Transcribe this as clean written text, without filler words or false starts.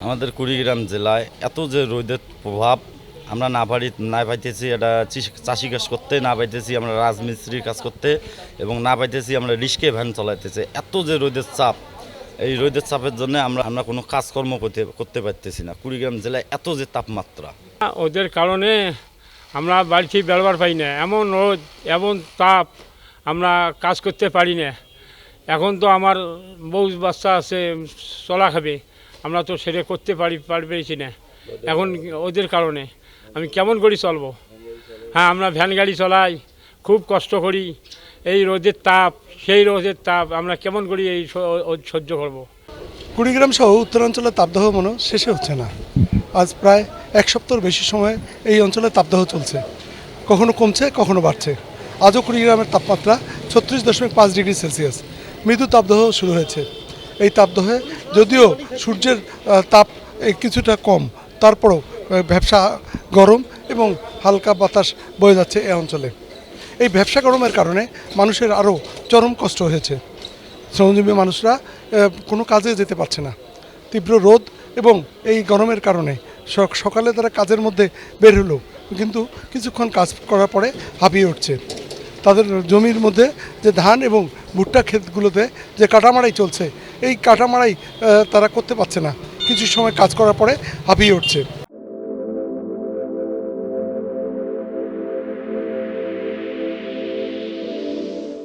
আমাদের কুড়িগ্রাম জেলায় এত যে রোদের প্রভাব আমরা না পাইতেছি, এটা চাষি কাজ করতে না পাইতেছি, আমরা রাজমিস্ত্রির কাজ করতে এবং না পাইতেছি আমরা রিস্কে ভ্যান চালাইতেছি। এত যে রোদের চাপ, এই রোদের চাপের জন্য আমরা আমরা কোনো কাজকর্ম করতে পারতেছি না। কুড়িগ্রাম জেলায় এত যে তাপমাত্রা, ওদের কারণে আমরা বাড়িতে বেরোবার পাই না, এমন রোদ এমন তাপ, আমরা কাজ করতে পারি না। এখন তো আমার বউ বাচ্চা আছে, চলা খাবে, আমরা তো সেটা করতে পারবেছি না এখন ওদের কারণে। আমি কেমন করে চলবো? হ্যাঁ, আমরা ভ্যান গাড়ি চলাই, খুব কষ্ট করি, এই রোদের তাপ সেই রোদের তাপ আমরা কেমন করি এই সহ্য করব। কুড়িগ্রাম সহ উত্তরাঞ্চলের তাপদাহ মনে শেষে হচ্ছে না। আজ প্রায় এক সপ্তাহের বেশি সময় এই অঞ্চলে তাপদাহ চলছে, কখনো কমছে কখনো বাড়ছে। আজও কুড়িগ্রামের তাপমাত্রা 36.5 ডিগ্রি সেলসিয়াস। মৃদু তাপদাহ শুরু হয়েছে। এই তাপদাহে যদিও সূর্যের তাপ কিছুটা কম, তারপরও ভ্যাপসা গরম এবং হালকা বাতাস বয়ে যাচ্ছে এই অঞ্চলে। এই ভ্যাপসা গরমের কারণে মানুষের আরও চরম কষ্ট হয়েছে। শ্রমজীবী মানুষরা কোনো কাজে যেতে পারছে না। তীব্র রোদ এবং এই গরমের কারণে সকালে তারা কাজের মধ্যে বের হলো, কিন্তু কিছুক্ষণ কাজ করার পরে হাঁপিয়ে উঠছে। তাদের জমির মধ্যে যে ধান এবং ভুট্টা ক্ষেতগুলোতে যে কাটামারাই চলছে, এই কাটামারাই তারা করতে পারছে না। কিছু সময় কাজ করার পরে হাঁপিয়ে উঠছে।